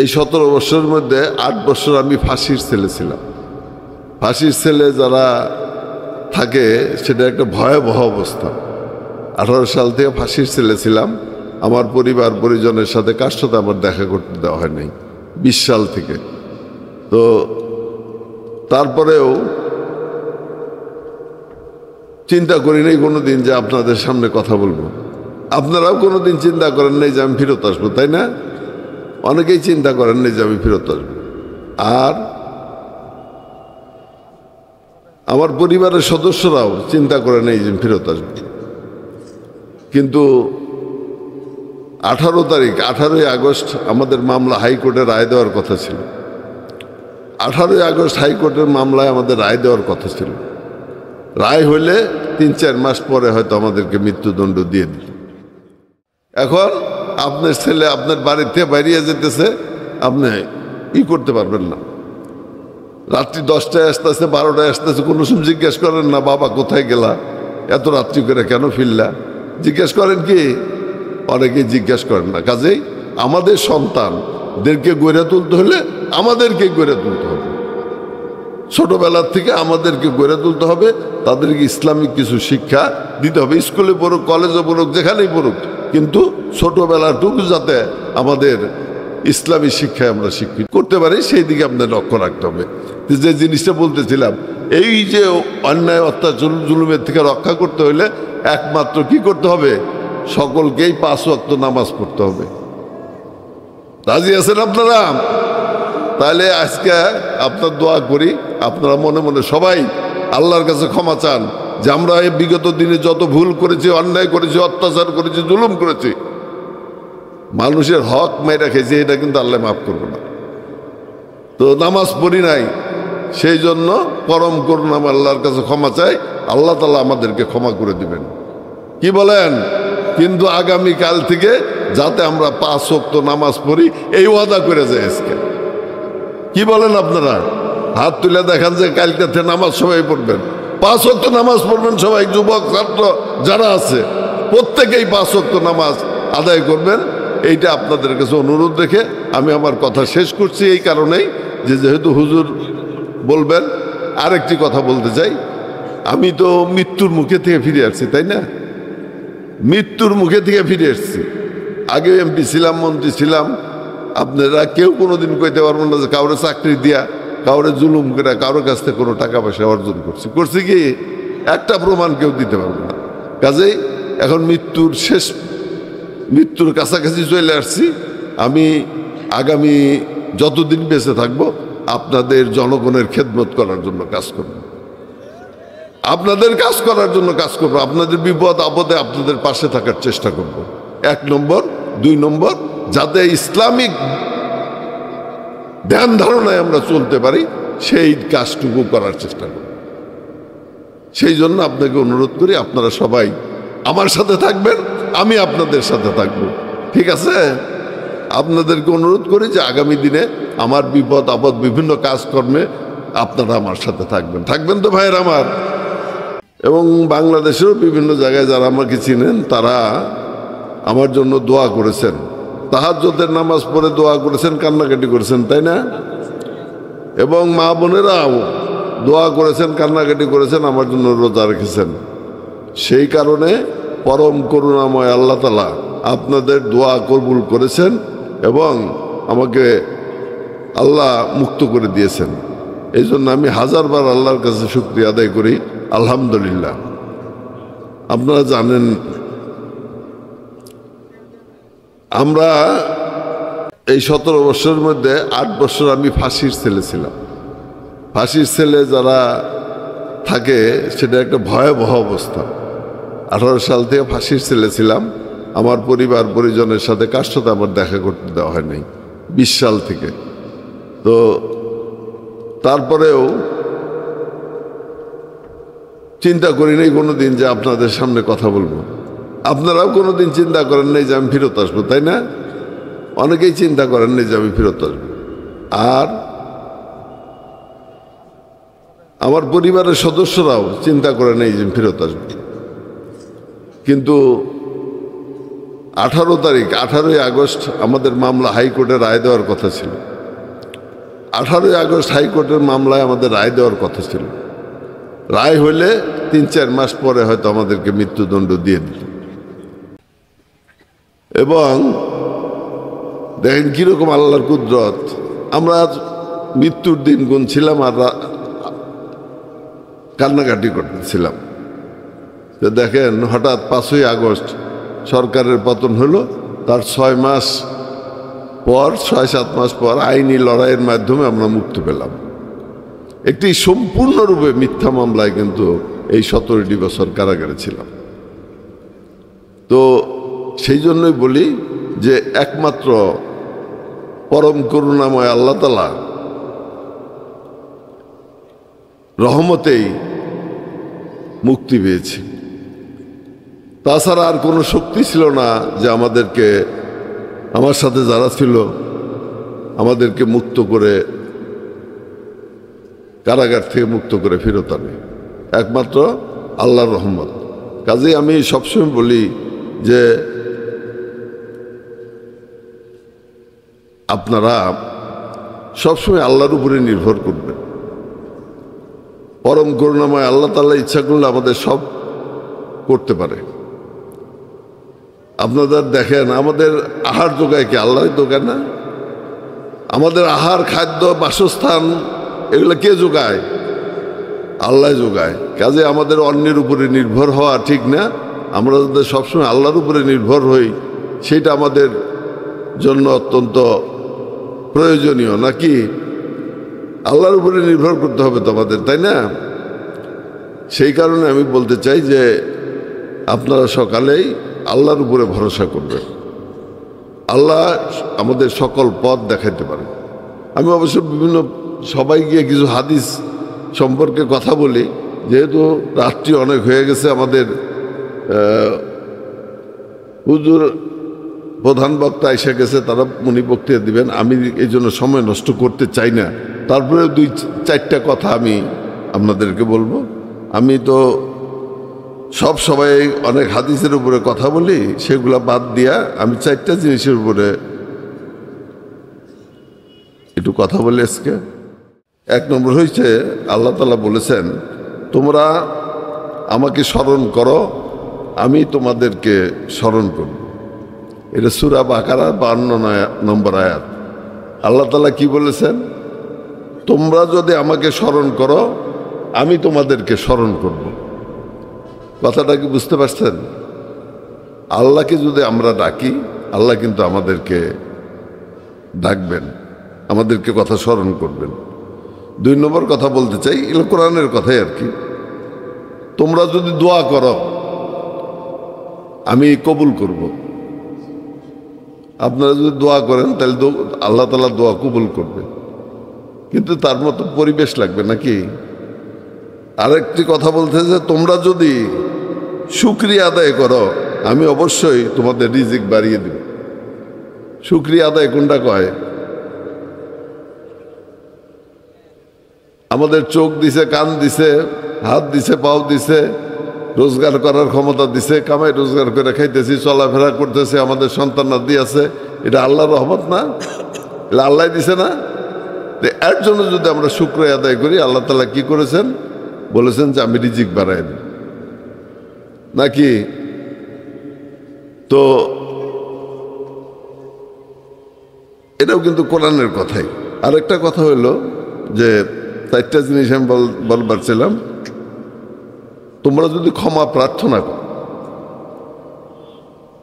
এই 17 বছরের মধ্যে 8 বছর আমি ফাঁসির ছেলে ছিলাম। ফাঁসির ছেলে যারা থাকে সেটা একটা ভয়াবহ অবস্থা। 18 সাল থেকে ফাঁসির ছেলে ছিলাম। আমার পরিবার পরিজনের সাথে কার সাথে আমার দেখা করতে দেওয়া হয় নাই 20 সাল থেকে। তো তারপরেও চিন্তা করি নাই কোনোদিন যে আপনাদের সামনে কথা বলবো। আপনারাও কোনোদিন চিন্তা করেন নাই যে আমি ফেরত আসবো, তাই না? অনেকেই চিন্তা করেন নাই যে আমি ফেরত আসবো। আর আমার পরিবারের সদস্যরাও চিন্তা করে নেই যে ফেরত আসবে। কিন্তু 18ই আগস্ট আমাদের মামলা হাইকোর্টে রায় দেওয়ার কথা ছিল। 18ই আগস্ট হাইকোর্টের মামলায় আমাদের রায় দেওয়ার কথা ছিল। রায় হইলে 3-4 মাস পরে হয়তো আমাদেরকে মৃত্যুদণ্ড দিয়ে দিত। এখন আপনার ছেলে আপনার বাড়িতে বাইরিয়ে যেতেছে, আপনি করতে পারবেন না। রাত্রি 10টায় আসতেছে, 12টায় আসতেছে, কোনো সময় জিজ্ঞেস করেন না বাবা কোথায় গেলা, এত রাত্রি করে কেন ফিরলা? জিজ্ঞেস করেন কি? অনেকেই জিজ্ঞেস করেন না। কাজেই আমাদের সন্তানদেরকে গড়ে তুলতে হলে আমাদেরকে গড়ে তুলতে হবে। ছোটবেলার থেকে আমাদেরকে গড়ে তুলতে হবে, তাদেরকে ইসলামিক কিছু শিক্ষা দিতে হবে। স্কুলে পড়ুক, কলেজে পড়ুক, যেখানেই পড়ুক, কিন্তু ছোটবেলাটুকু যাতে আমাদের ইসলামী শিক্ষায় আমরা শিক্ষিত করতে পারি সেই দিকে আপনার লক্ষ্য রাখতে হবে। যে জিনিসটা বলতেছিলাম, এই যে অন্যায় অত্যাচার জুলুমের থেকে রক্ষা করতে হলে একমাত্র কি করতে হবে? সকলকেই 5 ওয়াক্ত নামাজ পড়তে হবে। রাজি আছেন আপনারা? তাহলে আজকে আপনার দোয়া করি, আপনারা মনে মনে সবাই আল্লাহর কাছে ক্ষমা চান যে আমরা এই বিগত দিনে যত ভুল করেছি, অন্যায় করেছি, অত্যাচার করেছি, জুলুম করেছি, মানুষের হক মেরে খেয়েছি, এটা কিন্তু আল্লাহ মাফ করবে না। তো নামাজ পড়ি নাই, সেই জন্য পরম করুণাময় আল্লাহর কাছে ক্ষমা চাই। আল্লাহ তাআলা আমাদেরকে ক্ষমা করে দিবেন। কি বলেন? কিন্তু আগামী কাল থেকে যাতে আমরা 5 ওয়াক্ত নামাজ পড়ি এই ওয়াদা করে যাই আজকে। কি বলেন আপনারা? হাত তুলে দেখান যে কালকে থেকে নামাজ সবাই পড়বেন, 5 ওয়াক্ত নামাজ পড়বেন সবাই। যুবক ছাত্র যারা আছে প্রত্যেকেই 5 ওয়াক্ত নামাজ আদায় করবেন। এইটা আপনাদের কাছে অনুরোধ রেখে আমি আমার কথা শেষ করছি। এই কারণেই যে যেহেতু হুজুর বলবেন, আরেকটি কথা বলতে চাই। আমি তো মৃত্যুর মুখে থেকে ফিরে আসছি, তাই না? মৃত্যুর মুখে থেকে ফিরে এসছি। আগে এমপি ছিলাম, মন্ত্রী ছিলাম। আপনারা কেউ কোনোদিন কইতে পারবেন না যে কাউরে চাকরি দিয়া, কাউরে জুলুম করে, কারোর কাছ থেকে কোনো টাকা পয়সা অর্জন করছি কি? একটা প্রমাণ কেউ দিতে পারবে না। কাজেই এখন মৃত্যুর কাছাকাছি চলে আসছি। আমি আগামী যতদিন বেঁচে থাকবো আপনাদের জনগণের খেদমত করার জন্য কাজ করব, আপনাদের কাজ করার জন্য কাজ করব, আপনাদের বিপদ আপদে আপনাদের পাশে থাকার চেষ্টা করব। 1 নম্বর। 2 নম্বর, যাতে ইসলামিক ধ্যান ধারণায় আমরা চলতে পারি সেই কাজটুকু করার চেষ্টা করব। সেই জন্য আপনাকে অনুরোধ করি আপনারা সবাই আমার সাথে থাকবেন, আমি আপনাদের সাথে থাকব। ঠিক আছে? আপনাদেরকে অনুরোধ করি যে আগামী দিনে আমার বিপদ আপদ বিভিন্ন কাজকর্মে আপনারা আমার সাথে থাকবেন তো ভাইয়ের আমার? এবং বাংলাদেশেরও বিভিন্ন জায়গায় যারা আমাকে চিনেন তারা আমার জন্য দোয়া করেছেন, তাহাজ্জুদের নামাজ পড়ে দোয়া করেছেন, কান্নাকাটি করেছেন, তাই না? এবং মা বোনেরাও দোয়া করেছেন, কান্নাকাটি করেছেন, আমার জন্য রোজা রেখেছেন। সেই কারণে পরম করুণাময় আল্লাহ তাআলা আপনাদের দোয়া কবুল করেছেন এবং আমাকে আল্লাহ মুক্ত করে দিয়েছেন। এই জন্য আমি 1000বার আল্লাহর কাছে শুকরিয়া আদায় করি। আলহামদুলিল্লাহ। আপনারা জানেন আমরা এই 17 বছরের মধ্যে 8 বছর আমি ফাঁসির ছেলে ছিলাম। ফাঁসির ছেলে যারা থাকে সেটা একটা ভয়াবহ অবস্থা। 18 সাল থেকে ফাঁসির ছেলে ছিলাম। আমার পরিবার পরিজনের সাথে কার সাথে আমার দেখা করতে দেওয়া হয় নাই 20 সাল থেকে। তো তারপরেও চিন্তা করি নাই কোনোদিন যে আপনাদের সামনে কথা বলবো। আপনারাও কোনোদিন চিন্তা করেন নাই যে আমি ফেরত আসবো, তাই না? অনেকেই চিন্তা করেন নাই যে আমি ফেরত আসবো। আর আমার পরিবারের সদস্যরাও চিন্তা করে নেই যে ফেরত আসবো। কিন্তু তারিখ 18ই আগস্ট আমাদের মামলা হাইকোর্টে রায় দেওয়ার কথা ছিল। 18ই আগস্ট হাইকোর্টের মামলায় আমাদের রায় দেওয়ার কথা ছিল। রায় হইলে 3-4 মাস পরে হয়তো আমাদেরকে মৃত্যুদণ্ড দিয়ে দিত। এবং দেখেন কিরকম আল্লাহর কুদরত, আমরা মৃত্যুর দিন গুনছিলাম আর কান্নাকাটি করতেছিলাম। তো দেখেন হঠাৎ 5ই আগস্ট সরকারের পতন হলো, তার 6 মাস পর 6-7 মাস পর আইনি লড়াইয়ের মাধ্যমে আমরা মুক্তি পেলাম। একটি সম্পূর্ণরূপে মিথ্যা মামলায় কিন্তু এই 17টি বছর কারাগারে ছিলাম। তো সেই জন্যই বলি যে একমাত্র পরম করুণাময় আল্লাহ তাআলা রহমতেই মুক্তি পেয়েছি। তাছাড়া আর কোনো শক্তি ছিল না যে আমাদেরকে, আমার সাথে যারা ছিল আমাদেরকে মুক্ত করে, কারাগার থেকে মুক্ত করে ফেরত আনে, একমাত্র আল্লাহর রহমত। কাজেই আমি সবসময় বলি যে আপনারা সবসময় আল্লাহর উপরে নির্ভর করবেন। পরম করুণাময় আল্লাহ তাআলা ইচ্ছা করলে আমাদের সব করতে পারে। আপনাদের দেখেন আমাদের আহার যোগায় কি আল্লাহ যোগায় না? আমাদের আহার, খাদ্য, বাসস্থান এগুলো কে যোগায়? আল্লাহ যোগায়। কাজে আমাদের অন্যের উপরে নির্ভর হওয়া ঠিক না। আমরা যদি সবসময় আল্লাহর উপরে নির্ভর হই সেটা আমাদের জন্য অত্যন্ত প্রয়োজনীয়, নাকি? আল্লাহর উপরে নির্ভর করতে হবে তো আমাদের, তাই না? সেই কারণে আমি বলতে চাই যে আপনারা সকালেই আল্লাহর উপরে ভরসা করবেন। আল্লাহ আমাদের সকল পথ দেখাইতে পারে। আমি অবশ্য বিভিন্ন সবাই গিয়ে কিছু হাদিস সম্পর্কে কথা বলি, যেহেতু রাত্রি অনেক হয়ে গেছে, আমাদের হুজুর প্রধান বক্তা এসে গেছে, তারা উনি বক্তৃতা দিবেন। আমি এই জন্য সময় নষ্ট করতে চাই না। তারপরে 2-4টা কথা আমি আপনাদেরকে বলবো। আমি তো সবাই অনেক হাদিসের উপরে কথা বলি, সেগুলা বাদ দিয়া আমি 4টা জিনিসের উপরে একটু কথা বলি আজকে। 1 নম্বর হয়েছে, আল্লাহ তাআলা বলেছেন, তোমরা আমাকে স্মরণ করো, আমি তোমাদেরকে স্মরণ করব। এটা সূরা বাকারা 52 নম্বর আয়াত। আল্লাহ তাআলা কি বলেছেন? তোমরা যদি আমাকে স্মরণ করো, আমি তোমাদেরকে স্মরণ করব। কথাটা কি বুঝতে পারছেন? আল্লাহকে যদি আমরা ডাকি, আল্লাহ কিন্তু আমাদেরকে ডাকবেন, আমাদেরকে কথা স্মরণ করবেন। 2 নম্বর কথা বলতে চাই, এগুলো কোরআনের কথাই আর কি। তোমরা যদি দোয়া করো, আমি কবুল করব। আপনারা যদি দোয়া করেন তাহলে আল্লাহ তাআলা দোয়া কবুল করবে, কিন্তু তার মতো পরিবেশ লাগবে, নাকি? আরেকটি কথা বলতে যে তোমরা যদি শুকরিয়া আদায় করো, আমি অবশ্যই তোমাদের রিজিক বাড়িয়ে দেব। শুকরিয়া আদায় কোনটা কয়? আমাদের চোখ দিছে, কান দিছে, হাত দিছে, পাও দিছে, রোজগার করার ক্ষমতা দিছে, কামাই রোজগার করে খাইতেছি, চলাফেরা করতেছে, আমাদের সন্তানাদি আছে। এটা আল্লাহর রহমত না? এটা আল্লাহ দিছে না? এর জন্য যদি আমরা শুকরিয়া আদায় করি, আল্লাহ তাআলা কি করেছেন? বলেছেন যে আমি রিজিক বাড়াই দেব, নাকি? তো এটাও কিন্তু কোরআনের কথাই। আরেকটা কথা হইল যে 4টা জিনিস আমি বলবার ছিলাম। তোমরা যদি ক্ষমা প্রার্থনা করো,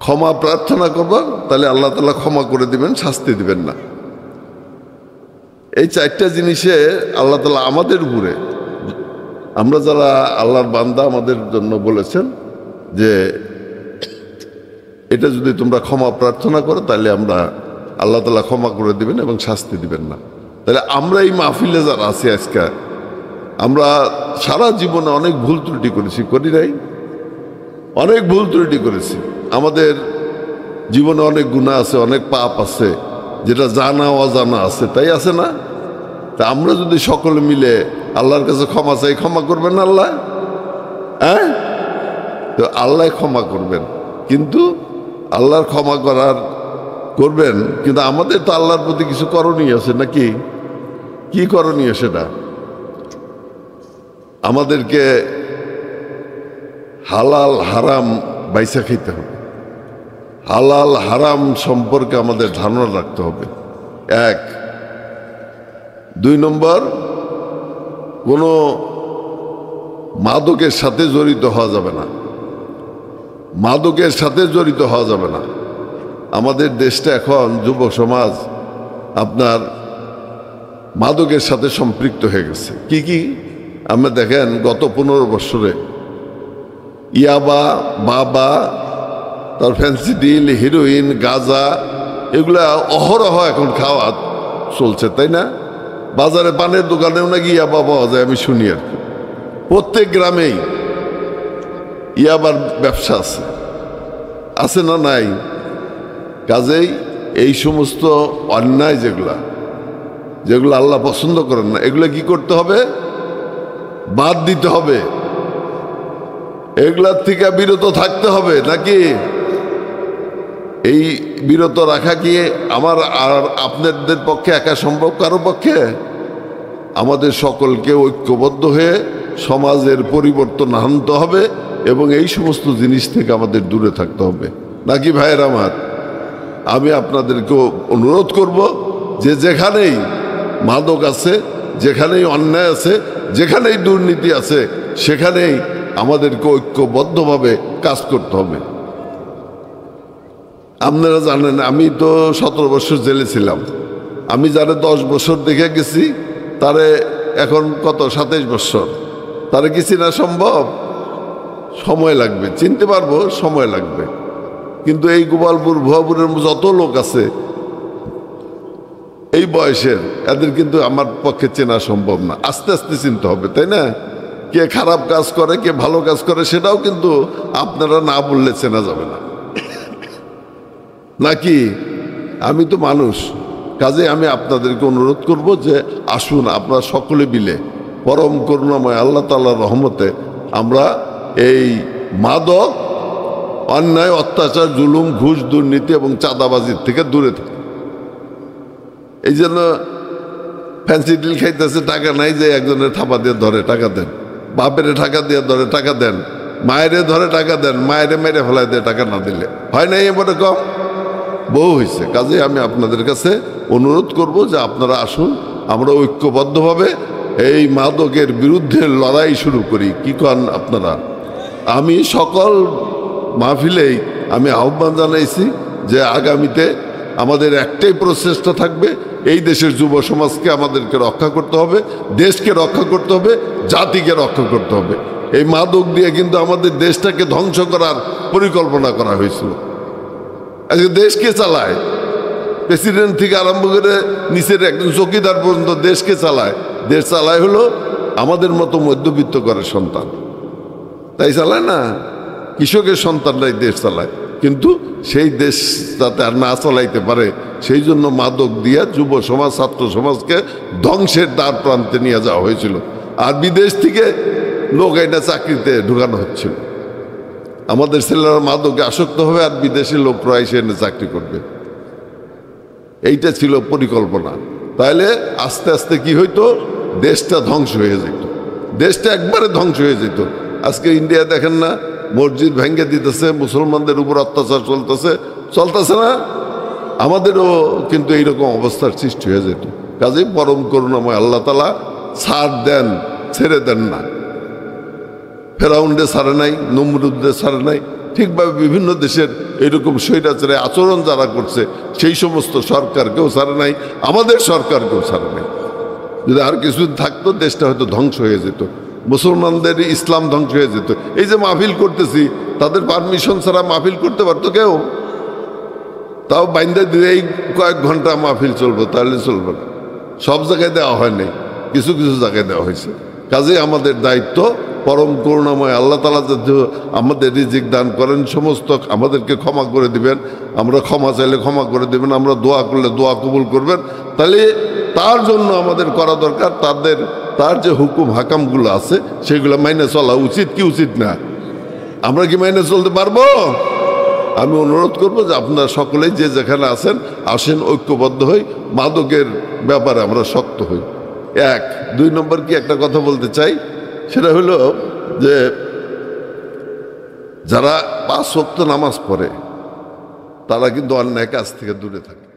ক্ষমা প্রার্থনা করবো, তাহলে আল্লাহ তাআলা ক্ষমা করে দিবেন, শাস্তি দিবেন না। এই 4টা জিনিসে আল্লাহ তাআলা আমাদের উপরে, আমরা যারা আল্লাহর বান্দা, আমাদের জন্য বলেছেন যে এটা যদি তোমরা ক্ষমা প্রার্থনা করো, তাহলে আমরা আল্লাহ তাআলা ক্ষমা করে দিবেন এবং শাস্তি দিবেন না। তাহলে আমরা এই মাহফিলে যারা আছি আজকে, আমরা সারা জীবনে অনেক ভুল ত্রুটি করেছি, করি নাই? অনেক ভুল ত্রুটি করেছি। আমাদের জীবনে অনেক গুনাহ আছে, অনেক পাপ আছে, যেটা জানা অজানা আছে, তাই আছে না? তা আমরা যদি সকলে মিলে আল্লাহর কাছে ক্ষমা চাই, ক্ষমা করবেন আল্লাহ? হ্যাঁ, তো আল্লাহ ক্ষমা করবেন, কিন্তু আল্লাহর ক্ষমা করার করবেন, কিন্তু আমাদের তো আল্লাহর প্রতি কিছু করণীয় আছে নাকি? কি করণীয় সেটা? আমাদেরকে হালাল হারাম বাইসা খেতে হবে, হালাল হারাম সম্পর্কে আমাদের ধারণা রাখতে হবে। এক। 2 নম্বর, কোনো মাদকের সাথে জড়িত হওয়া যাবে না, মাদকের সাথে জড়িত হওয়া যাবে না। আমাদের দেশটা এখন যুব সমাজ আপনার মাদকের সাথে সম্পৃক্ত হয়ে গেছে। কি কি? আমরা দেখেন গত 15 বছরে ইয়াবা, বাবা, তার ফেন্সিডিল, হিরোইন, গাঁজা, এগুলা অহরহ এখন খাওয়া চলছে, তাই না? বাজারে পানের দোকানেও নাকি ইয়াবা পাওয়া যায়, আমি শুনি আর কি। প্রত্যেক গ্রামেই ইয়াবার ব্যবসা আছে, আছে না নাই? কাজেই এই সমস্ত অন্যায় যেগুলো আল্লাহ পছন্দ করেন না, এগুলো কি করতে হবে? বাদ দিতে হবে, এগুলার থেকে বিরত থাকতে হবে। নাকি এই বিরত রাখা কি আমার আর আপনাদের পক্ষে একা সম্ভব? কারো পক্ষে? আমাদের সকলকে ঐক্যবদ্ধ হয়ে সমাজের পরিবর্তন আনতে হবে এবং এই সমস্ত জিনিস থেকে আমাদের দূরে থাকতে হবে। নাকি ভাইয়ের আমার? আমি আপনাদেরকে অনুরোধ করব যে যেখানেই মাদক আছে, যেখানেই অন্যায় আছে, যেখানেই দুর্নীতি আছে, সেখানেই আমাদেরকে ঐক্যবদ্ধভাবে কাজ করতে হবে। আপনারা জানেন আমি তো 17 বছর জেলে ছিলাম। আমি যারা 10 বছর দেখে গেছি তারে এখন কত 27 বছর, তারে কি চিনা সম্ভব? সময় লাগবে, চিনতে পারবো, সময় লাগবে। কিন্তু এই গোপালপুর ভুয়াপুরের যত লোক আছে এই বয়সের, এদের কিন্তু আমার পক্ষে চেনা সম্ভব না। আস্তে আস্তে চিনতে হবে, তাই না? কে খারাপ কাজ করে, কে ভালো কাজ করে, সেটাও কিন্তু আপনারা না বললে চেনা যাবে না। নাকি? আমি তো মানুষ, কাজে আমি আপনাদেরকে অনুরোধ করব যে আসুন আপনারা সকলে মিলে পরম করুণাময় আল্লাহ তাআলার রহমতে আমরা এই মাদক, অন্যায়, অত্যাচার, জুলুম, ঘুষ, দুর্নীতি এবং চাঁদাবাজির থেকে দূরে থাকি। এই জন্য ফ্যান্সি ডিল খাইতেছে, টাকা নাই, যে একজনের থাপা দিয়ে ধরে টাকা দেন, বাপের টাকা দিয়ে ধরে টাকা দেন, মায়েরে ধরে টাকা দেন, মায়েরে মেরে ফেলায় দিয়ে টাকা না দিলে হয় নাই? এবারে কম বহু হয়েছে। কাজে আমি আপনাদের কাছে অনুরোধ করব যে আপনারা আসুন, আমরা ঐক্যবদ্ধভাবে এই মাদকের বিরুদ্ধে লড়াই শুরু করি। কি কন আপনারা? আমি সকল মাহফিলেই আমি আহ্বান জানাইছি যে আগামীতে আমাদের একটাই প্রচেষ্টা থাকবে, এই দেশের যুব সমাজকে আমাদেরকে রক্ষা করতে হবে, দেশকে রক্ষা করতে হবে, জাতিকে রক্ষা করতে হবে। এই মাদক দিয়ে কিন্তু আমাদের দেশটাকে ধ্বংস করার পরিকল্পনা করা হয়েছিল। আজকে দেশকে চালায় প্রেসিডেন্ট থেকে আরম্ভ করে নিচের একজন চৌকিদার পর্যন্ত দেশকে চালায়। দেশ চালায় হলো আমাদের মতো মধ্যবিত্ত ঘরের সন্তান, তাই চালায় না? কৃষকের সন্তানরাই দেশ চালায়, কিন্তু সেই দেশ যাতে আর না চালাইতে পারে সেই জন্য মাদক দিয়া যুব সমাজ, ছাত্র সমাজকে ধ্বংসের দ্বার প্রান্তে নিয়ে যাওয়া হয়েছিল। আর বিদেশ থেকে লোক এটা চাকরিতে ঢুকানো হচ্ছিল। আমাদের ছেলেরা মাদকে আসক্ত হবে আর বিদেশি লোকরা এসে এনে চাকরি করবে, এইটা ছিল পরিকল্পনা। তাহলে আস্তে আস্তে কি হইতো? দেশটা ধ্বংস হয়ে যেত, দেশটা একবারে ধ্বংস হয়ে যেত। আজকে ইন্ডিয়া দেখেন না, মসজিদ ভেঙে দিতেছে, মুসলমানদের উপর অত্যাচার চলতেছে না? আমাদেরও কিন্তু এইরকম অবস্থার সৃষ্টি হয়ে যেত। কাজেই পরম করুণাময় আল্লাহ তাআলা ছাড় দেন, ছেড়ে দেন না। ফেরাউন্ডে ছাড়ে নাই, নমরুদে ছাড়ে নাই, ঠিকভাবে বিভিন্ন দেশের এরকম স্বৈরাচারী আচরণ যারা করছে সেই সমস্ত সরকারকেও ছাড়ে নাই, আমাদের সরকারকেও ছাড়ে নাই। যদি আর কিছুদিন থাকতো দেশটা হয়তো ধ্বংস হয়ে যেত, মুসলমানদের ইসলাম ধ্বংস হয়ে যেত। এই যে মাহফিল করতেছি, তাদের পারমিশন ছাড়া মাহফিল করতে পারতো কেউ? তাও বাইন্দা দিয়ে এই কয়েক ঘন্টা মাহফিল চলবো, তাহলে চলবে না। সব জায়গায় দেওয়া হয় নাই, কিছু কিছু জায়গায় দেওয়া হয়েছে। কাজে আমাদের দায়িত্ব, পরম করুণাময় আল্লাহ তাআলা যদি আমাদের রিজিক দান করেন, সমস্ত আমাদেরকে ক্ষমা করে দিবেন, আমরা ক্ষমা চাইলে ক্ষমা করে দিবেন, আমরা দোয়া করলে দোয়া কবুল করবেন। তাহলে তার জন্য আমাদের করা দরকার, তার যে হুকুম হাকামগুলো আছে সেগুলো মাইনে চলা উচিত কি উচিত না? আমরা কি মাইনে চলতে পারবো? আমি অনুরোধ করব যে আপনারা সকলেই যে যেখানে আছেন আসেন, ঐক্যবদ্ধ হই, মাদকের ব্যাপারে আমরা শক্ত হই। 1 2 নম্বর কি একটা কথা বলতে চাই, সেটা হলো যে যারা 5 ওয়াক্ত নামাজ পড়ে তারা কিন্তু অন্যায় কাজ থেকে দূরে থাকে।